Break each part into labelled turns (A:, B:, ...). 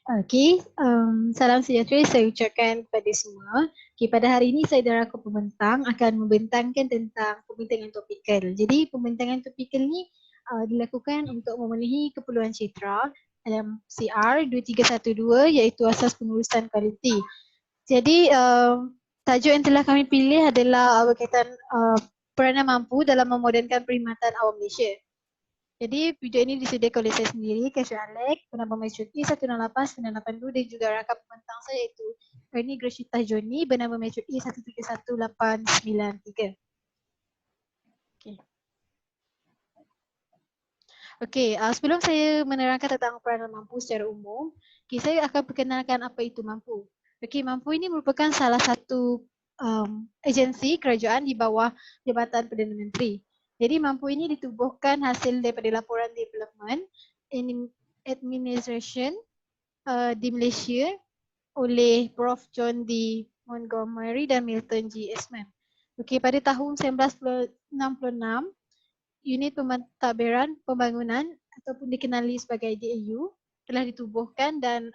A: Okey, salam sejahtera saya ucapkan kepada semua. Okey, pada hari ini saya daraku pembentang akan membentangkan tentang pembentangan topikal. Jadi pembentangan topikal ni dilakukan untuk memenuhi keperluan citra dalam CR 2312 iaitu asas pengurusan kualiti. Jadi tajuk yang telah kami pilih adalah berkaitan peranan mampu dalam memodenkan perkhidmatan awam Malaysia. Jadi video ini disediakan oleh saya sendiri, Kesha Alek, penambah Metro E168-982 dan juga rakan pembentang saya iaitu Ernie Grashita Joni, bernama Metro E171893. Okey, sebelum saya menerangkan tentang peranan mampu secara umum, saya akan perkenalkan apa itu mampu. Okey, mampu ini merupakan salah satu agensi kerajaan di bawah Jabatan Perdana Menteri. Jadi mampu ini ditubuhkan hasil daripada laporan development administration di Malaysia oleh Prof John D Montgomery dan Milton G Esman. Okey, pada tahun 1966 unit pentadbiran pembangunan ataupun dikenali sebagai DAU telah ditubuhkan dan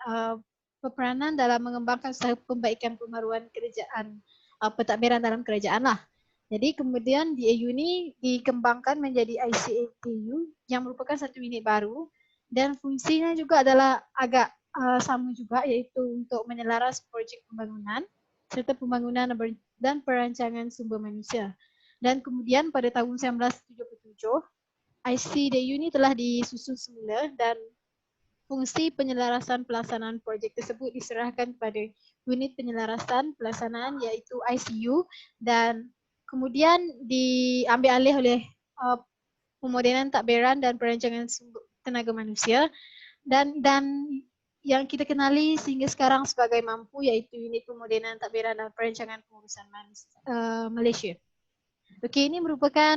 A: berperanan dalam mengembangkan usaha pembaikan pembaruan kerajaan pentadbiran dalam kerajaan lah. Jadi kemudian DAU ni dikembangkan menjadi ICATU yang merupakan satu unit baru dan fungsinya juga adalah agak sama juga iaitu untuk menyelaras projek pembangunan serta pembangunan dan perancangan sumber manusia. Dan kemudian pada tahun 1977, ICDU ni telah disusun semula dan fungsi penyelarasan pelaksanaan projek tersebut diserahkan kepada unit penyelarasan pelaksanaan iaitu ICU dan kemudian diambil alih oleh pemodenan takbiran dan perancangan tenaga manusia dan yang kita kenali sehingga sekarang sebagai mampu iaitu unit pemodenan takbiran dan perancangan pengurusan Malaysia. Okey, ini merupakan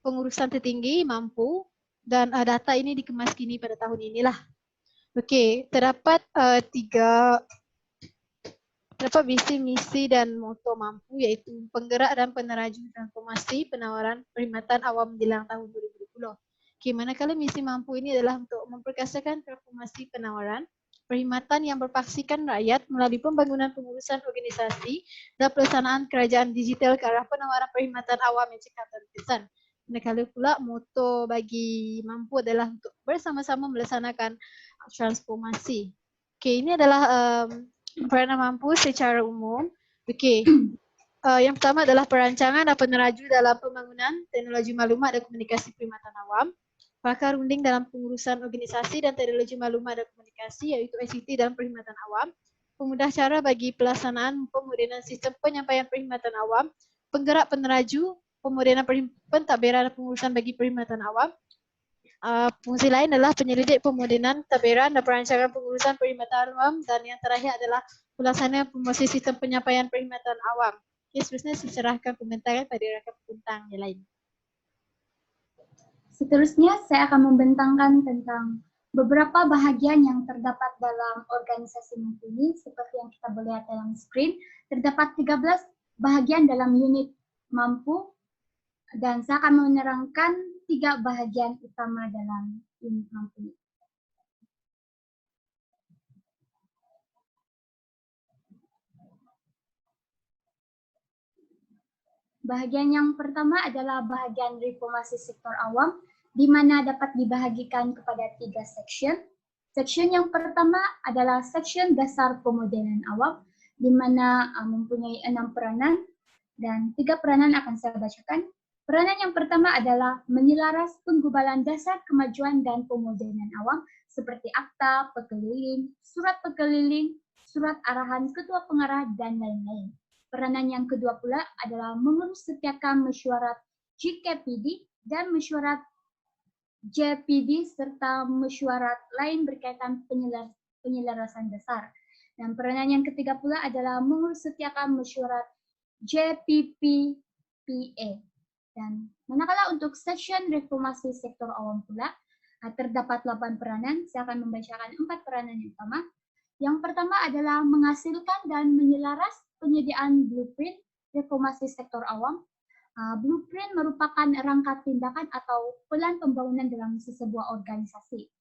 A: pengurusan tertinggi mampu dan data ini dikemas kini pada tahun inilah. Okey, terdapat visi, misi dan moto mampu iaitu penggerak dan peneraju transformasi penawaran perkhidmatan awam menjelang tahun 2020. Okey, manakala misi mampu ini adalah untuk memperkasakan transformasi penawaran perkhidmatan yang berpaksikan rakyat melalui pembangunan pengurusan organisasi dan pelaksanaan kerajaan digital ke arah penawaran perkhidmatan awam yang cekap dan berkesan. Manakala pula moto bagi mampu adalah untuk bersama-sama melaksanakan transformasi. Okey, ini adalah peranan mampu secara umum. Okey, yang pertama adalah perancangan dan peneraju dalam pembangunan teknologi maklumat dan komunikasi perkhidmatan awam, pakar runding dalam pengurusan organisasi dan teknologi maklumat dan komunikasi iaitu ICT dalam perkhidmatan awam, pemudah cara bagi pelaksanaan pemodenan sistem penyampaian perkhidmatan awam, penggerak peneraju pemodenan pentadbiran dan pengurusan bagi perkhidmatan awam. Fungsi lain adalah penyelidik pemodenan tadbiran dan perancangan pengurusan perkhidmatan awam dan yang terakhir adalah pelaksanaan promosi sistem penyampaian perkhidmatan awam. Okay, seterusnya saya serahkan pembentangan pada rakan pembentang yang lain.
B: Seterusnya saya akan membentangkan tentang beberapa bahagian yang terdapat dalam organisasi mampu ini. Seperti yang kita boleh lihat dalam skrin, terdapat 13 bahagian dalam unit mampu dan saya akan menerangkan 3 bahagian utama dalam unit mampu ini. Bahagian yang pertama adalah bahagian reformasi sektor awam, di mana dapat dibahagikan kepada 3 section. Section yang pertama adalah section dasar pemodenan awam, di mana mempunyai 6 peranan dan 3 peranan akan saya bacakan. Peranan yang pertama adalah menyelaras penggubalan dasar kemajuan dan pemodenan awam seperti akta pekeliling, surat pekeliling, surat arahan ketua pengarah dan lain-lain. Peranan yang kedua pula adalah mengurus setiakan mesyuarat GKPD dan mesyuarat JPD serta mesyuarat lain berkaitan penyelarasan dasar. Dan peranan yang ketiga pula adalah mengurus setiakan mesyuarat JPPPA. Dan manakala untuk section reformasi sektor awam pula, terdapat 8 peranan. Saya akan membacakan 4 peranan yang utama. Yang pertama adalah menghasilkan dan menyelaras penyediaan blueprint reformasi sektor awam. Blueprint merupakan rangka tindakan atau pelan pembangunan dalam sesebuah organisasi.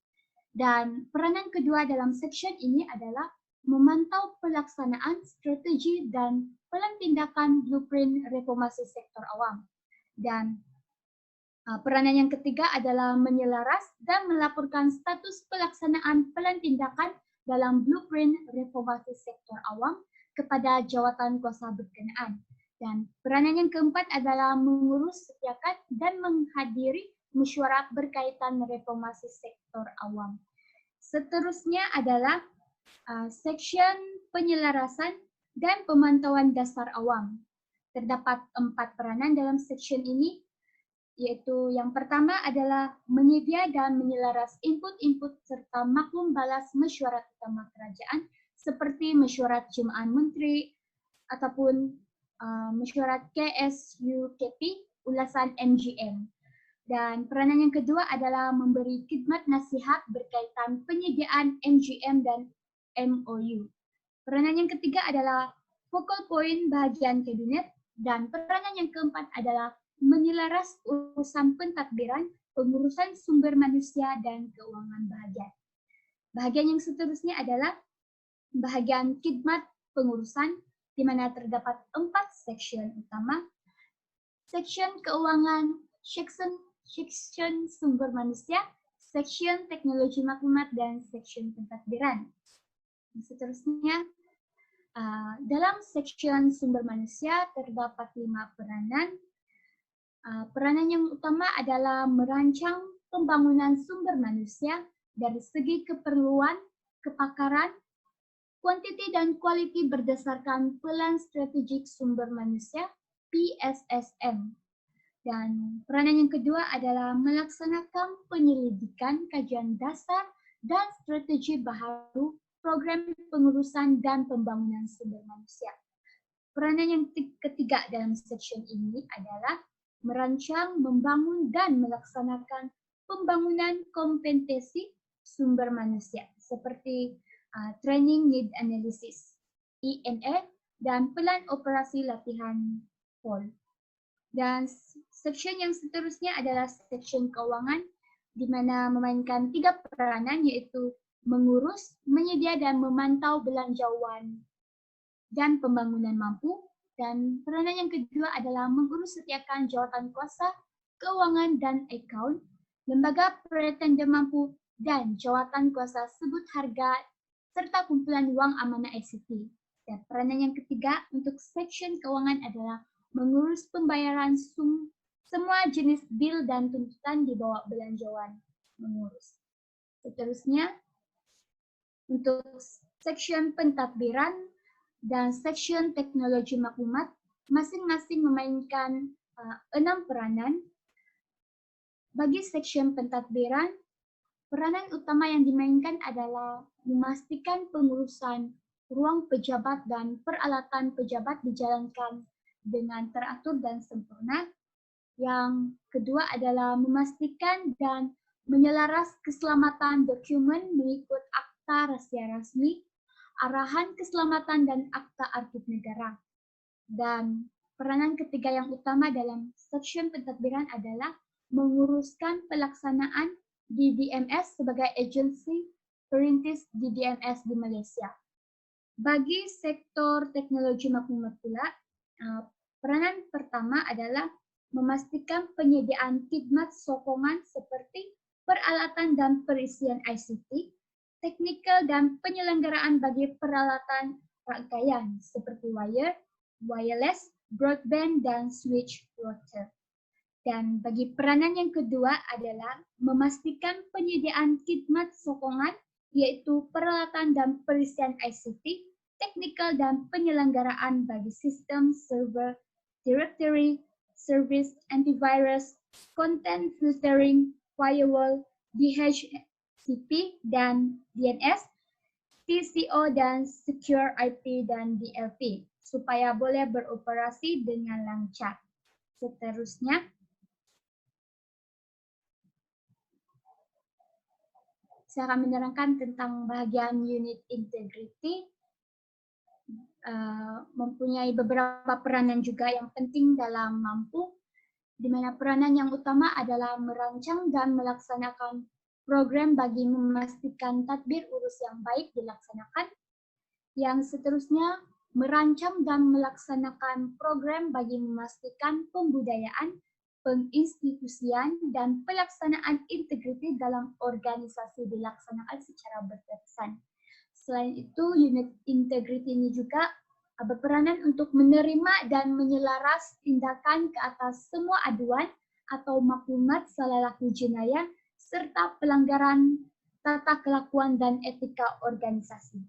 B: Dan peranan kedua dalam section ini adalah memantau pelaksanaan strategi dan plan tindakan blueprint reformasi sektor awam. Dan peranan yang ketiga adalah menyelaras dan melaporkan status pelaksanaan plan tindakan dalam blueprint reformasi sektor awam kepada jawatan kuasa berkenaan. Dan peranan yang keempat adalah mengurus setiakan dan menghadiri mesyuarat berkaitan reformasi sektor awam. Seterusnya adalah section penyelarasan dan pemantauan dasar awam. Terdapat 4 peranan dalam section ini, yaitu yang pertama adalah menyedia dan menyelaras input-input serta maklum balas mesyuarat utama kerajaan seperti mesyuarat Jemaah Menteri ataupun mesyuarat KSUKP ulasan MGM. Dan peranan yang kedua adalah memberi khidmat nasihat berkaitan penyediaan MGM dan MOU. Peranan yang ketiga adalah focal point bahagian kabinet, dan peranan yang keempat adalah menyelaras urusan pentadbiran, pengurusan sumber manusia, dan keuangan bahagian. Bahagian yang seterusnya adalah bahagian khidmat pengurusan, di mana terdapat 4 section utama. Section keuangan, section sumber manusia, section teknologi maklumat, dan section pentadbiran. Seterusnya, dalam section sumber manusia terdapat 5 peranan. Peranan yang utama adalah merancang pembangunan sumber manusia dari segi keperluan, kepakaran, kuantiti dan kualiti berdasarkan Plan Strategik Sumber Manusia PSSM. Dan peranan yang kedua adalah melaksanakan penyelidikan kajian dasar dan strategi baru program pengurusan dan pembangunan sumber manusia. Peranan yang ketiga dalam section ini adalah merancang, membangun, dan melaksanakan pembangunan kompetensi sumber manusia seperti Training Need Analysis, ENA, dan Plan Operasi Latihan POL. Dan section yang seterusnya adalah section keuangan, di mana memainkan 3 peranan, yaitu mengurus, menyedia, dan memantau belanjawan dan pembangunan mampu. Dan peranan yang kedua adalah mengurus setiakan jawatan kuasa, keuangan, dan akaun, lembaga pretender mampu, dan jawatan kuasa sebut harga, serta kumpulan wang amanah ICT. Dan peranan yang ketiga untuk section keuangan adalah mengurus pembayaran semua jenis bil dan tuntutan di bawah belanjawan mengurus. Seterusnya, untuk section pentadbiran dan section teknologi maklumat, masing-masing memainkan 6 peranan. Bagi section pentadbiran, peranan utama yang dimainkan adalah memastikan pengurusan ruang pejabat dan peralatan pejabat dijalankan dengan teratur dan sempurna. Yang kedua adalah memastikan dan menyelaras keselamatan dokumen mengikut akta rahasia rasmi, arahan keselamatan, dan akta arsip negara. Dan peranan ketiga yang utama dalam section pentadbiran adalah menguruskan pelaksanaan DDMS sebagai agensi perintis DDMS di Malaysia. Bagi sektor teknologi maklumat pula, peranan pertama adalah memastikan penyediaan khidmat sokongan seperti peralatan dan perisian ICT, teknikal dan penyelenggaraan bagi peralatan rangkaian seperti wire, wireless, broadband, dan switch router. Dan bagi peranan yang kedua adalah memastikan penyediaan khidmat sokongan, yaitu peralatan dan perisian ICT, teknikal dan penyelenggaraan bagi sistem server, directory, service, antivirus, content filtering, firewall, DHCP dan DNS, TCO dan secure IP dan DLP, supaya boleh beroperasi dengan lancar. Seterusnya, saya akan menerangkan tentang bahagian unit integrity. Mempunyai beberapa peranan juga yang penting dalam mampu, di mana peranan yang utama adalah merancang dan melaksanakan program bagi memastikan tadbir urus yang baik dilaksanakan. Yang seterusnya, merancang dan melaksanakan program bagi memastikan pembudayaan, penginstitusian, dan pelaksanaan integriti dalam organisasi dilaksanakan secara berterusan. Selain itu, unit integriti ini juga berperanan untuk menerima dan menyelaras tindakan ke atas semua aduan atau maklumat salah laku jenayah serta pelanggaran tata kelakuan dan etika organisasi.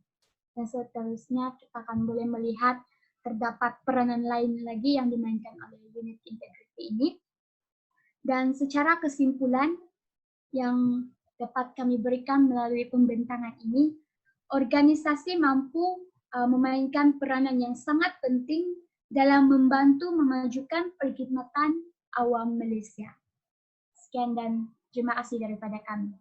B: Dan seterusnya kita akan boleh melihat terdapat peranan lain lagi yang dimainkan oleh unit integriti ini. Dan secara kesimpulan yang dapat kami berikan melalui pembentangan ini, organisasi mampu memainkan peranan yang sangat penting dalam membantu memajukan perkhidmatan awam Malaysia. Sekian dan terima kasih daripada kami.